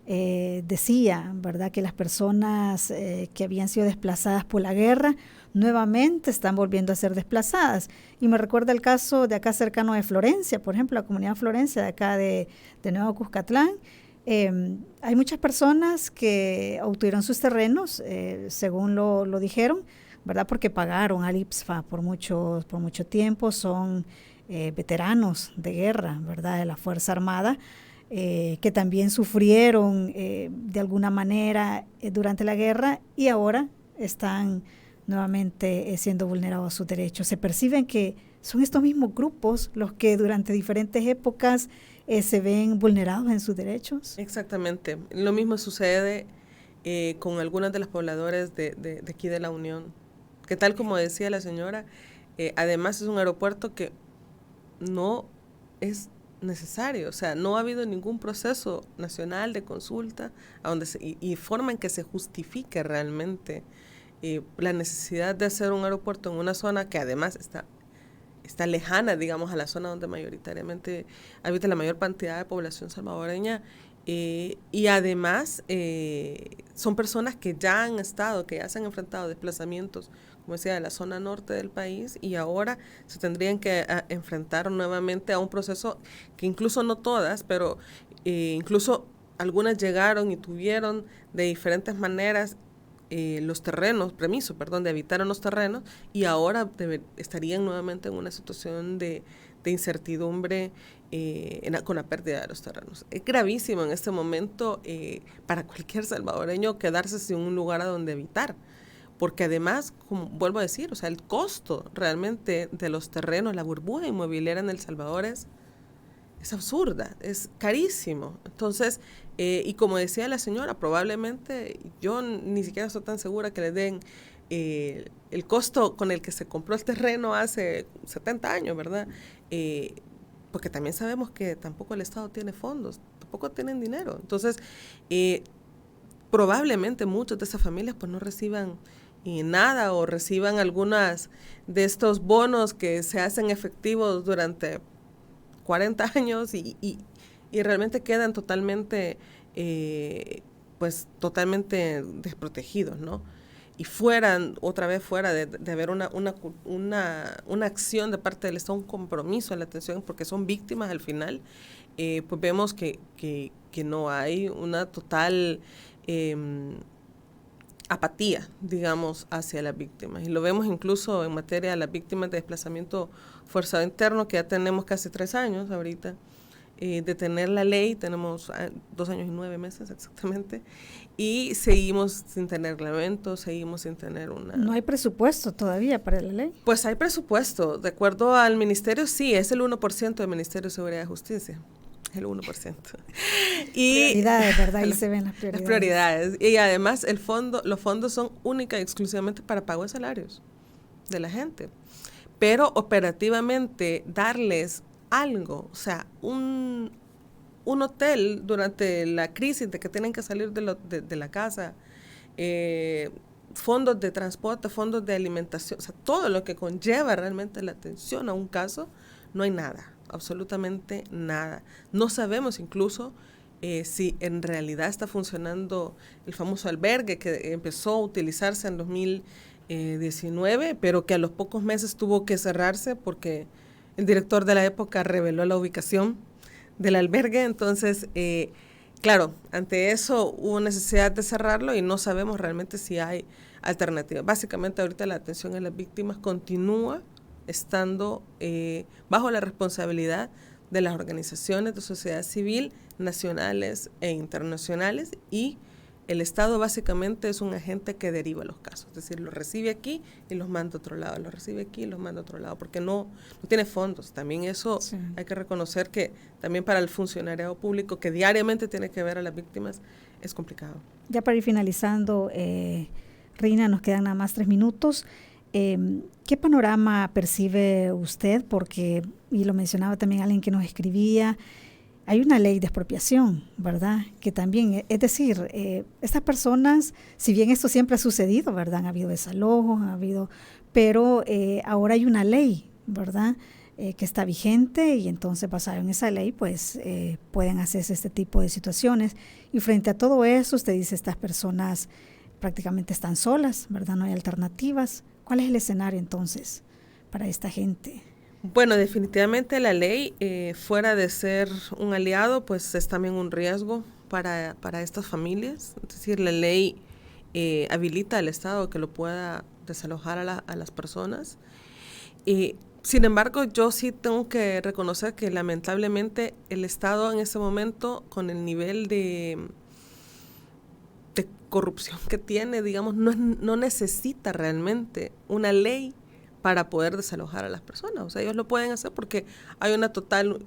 decía, ¿verdad?, que las personas que habían sido desplazadas por la guerra nuevamente están volviendo a ser desplazadas. Y me recuerda el caso de acá cercano de Florencia, por ejemplo, la comunidad Florencia de acá de Nuevo Cuscatlán. Hay muchas personas que obtuvieron sus terrenos, según lo dijeron, ¿verdad?, porque pagaron al IPSFA por mucho tiempo, son veteranos de guerra, ¿verdad?, de la Fuerza Armada, que también sufrieron de alguna manera durante la guerra y ahora están nuevamente siendo vulnerados sus derechos. Se perciben que son estos mismos grupos los que durante diferentes épocas se ven vulnerados en sus derechos. Exactamente. Lo mismo sucede con algunos de los pobladores de aquí de la Unión, que tal como decía la señora, además es un aeropuerto que no es necesario, o sea, no ha habido ningún proceso nacional de consulta y forma en que se justifique realmente la necesidad de hacer un aeropuerto en una zona que además está lejana, digamos, a la zona donde mayoritariamente habita la mayor cantidad de población salvadoreña, y además son personas que ya han estado, que ya se han enfrentado a desplazamientos, como decía, de la zona norte del país, y ahora se tendrían que enfrentar nuevamente a un proceso que incluso no todas, pero incluso algunas llegaron y tuvieron de diferentes maneras los terrenos, de habitar en los terrenos, y ahora estarían nuevamente en una situación de incertidumbre con la pérdida de los terrenos. Es gravísimo en este momento para cualquier salvadoreño quedarse sin un lugar a donde habitar, porque además, como vuelvo a decir, o sea, el costo realmente de los terrenos, la burbuja inmobiliaria en El Salvador es absurda, es carísimo. Entonces, y como decía la señora, probablemente yo ni siquiera estoy tan segura que le den el costo con el que se compró el terreno hace 70 años, ¿verdad? Porque también sabemos que tampoco el Estado tiene fondos, tampoco tienen dinero. Entonces, probablemente muchas de esas familias pues no reciban nada o reciban algunas de estos bonos que se hacen efectivos durante 40 años y realmente quedan totalmente, pues totalmente desprotegidos, ¿no? Y otra vez fuera de haber una acción de parte del Estado, un compromiso en la atención, porque son víctimas al final, pues vemos que no hay una total apatía, digamos, hacia las víctimas. Y lo vemos incluso en materia de las víctimas de desplazamiento forzado interno, que ya tenemos casi 3 años ahorita de tener la ley, tenemos 2 años y 9 meses exactamente, y seguimos sin tener reglamento, seguimos sin tener una... ¿No hay presupuesto todavía para la ley? Pues hay presupuesto, de acuerdo al ministerio, sí, es el 1% del Ministerio de Seguridad y Justicia. El 1%. Y prioridades, ¿verdad? Ahí se ven las prioridades. Las prioridades. Y además los fondos son única y exclusivamente para pago de salarios de la gente. Pero operativamente darles algo, o sea, un un hotel durante la crisis de que tienen que salir de la casa, fondos de transporte, fondos de alimentación, o sea, todo lo que conlleva realmente la atención a un caso, no hay nada, absolutamente nada. No sabemos incluso si en realidad está funcionando el famoso albergue que empezó a utilizarse en 2019, pero que a los pocos meses tuvo que cerrarse porque el director de la época reveló la ubicación del albergue. Entonces, claro, ante eso hubo necesidad de cerrarlo y no sabemos realmente si hay alternativas. Básicamente ahorita la atención a las víctimas continúa estando bajo la responsabilidad de las organizaciones de sociedad civil nacionales e internacionales, y el Estado básicamente es un agente que deriva los casos, es decir, los recibe aquí y los manda a otro lado, los recibe aquí y los manda a otro lado, porque no tiene fondos. También eso sí. Hay que reconocer que también para el funcionariado público que diariamente tiene que ver a las víctimas es complicado. Ya para ir finalizando, Rina, nos quedan nada más 3 minutos. ¿Qué panorama percibe usted? Porque, y lo mencionaba también alguien que nos escribía, hay una ley de expropiación, ¿verdad? Que también, es decir, estas personas, si bien esto siempre ha sucedido, ¿verdad? Han habido desalojos, pero ahora hay una ley, ¿verdad? Que está vigente, y entonces basado en esa ley, pues pueden hacerse este tipo de situaciones. Y frente a todo eso, usted dice, estas personas prácticamente están solas, ¿verdad? No hay alternativas. ¿Cuál es el escenario entonces para esta gente? Bueno, definitivamente la ley, fuera de ser un aliado, pues es también un riesgo para estas familias. Es decir, la ley habilita al Estado que lo pueda desalojar a las personas. Sin embargo, yo sí tengo que reconocer que lamentablemente el Estado en ese momento, con el nivel de corrupción que tiene, digamos, no necesita realmente una ley para poder desalojar a las personas. O sea, ellos lo pueden hacer porque hay una total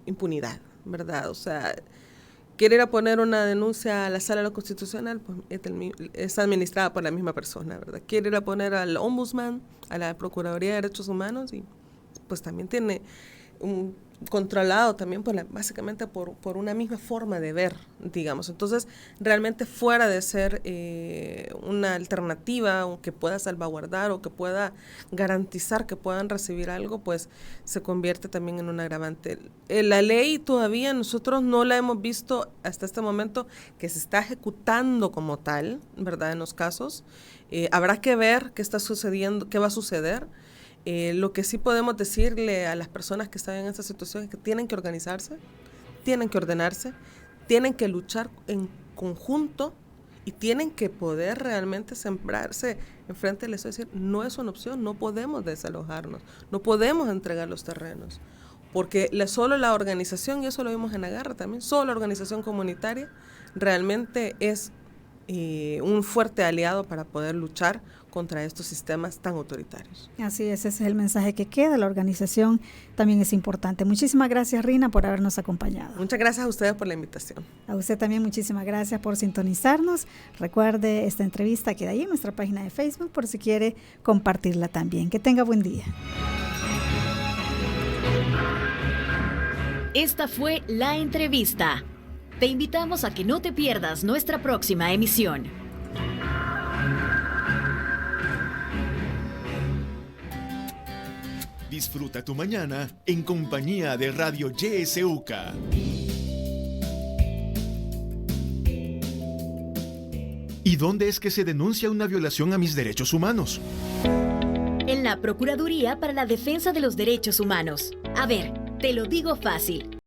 impunidad, ¿verdad? O sea, quiere ir a poner una denuncia a la Sala de lo Constitucional, pues es administrada por la misma persona, ¿verdad? Quiere ir a poner al Ombudsman, a la Procuraduría de Derechos Humanos, y pues también tiene un controlado también básicamente por una misma forma de ver, digamos. Entonces, realmente fuera de ser una alternativa o que pueda salvaguardar o que pueda garantizar que puedan recibir algo, pues se convierte también en un agravante. La ley todavía nosotros no la hemos visto hasta este momento que se está ejecutando como tal, ¿verdad? En los casos. Habrá que ver qué está sucediendo, qué va a suceder. Lo que sí podemos decirle a las personas que están en esta situación es que tienen que organizarse, tienen que ordenarse, tienen que luchar en conjunto y tienen que poder realmente sembrarse enfrente de eso. Es decir, no es una opción, no podemos desalojarnos, no podemos entregar los terrenos, porque solo la organización, y eso lo vimos en Agarra también, solo la organización comunitaria realmente es un fuerte aliado para poder luchar contra estos sistemas tan autoritarios. Así es, ese es el mensaje que queda. La organización también es importante. Muchísimas gracias, Rina, por habernos acompañado. Muchas gracias a ustedes por la invitación. A usted también muchísimas gracias por sintonizarnos. Recuerde, esta entrevista queda ahí en nuestra página de Facebook por si quiere compartirla también. Que tenga buen día. Esta fue La Entrevista. Te invitamos a que no te pierdas nuestra próxima emisión. Disfruta tu mañana en compañía de Radio YSUCA. ¿Y dónde es que se denuncia una violación a mis derechos humanos? En la Procuraduría para la Defensa de los Derechos Humanos. A ver, te lo digo fácil.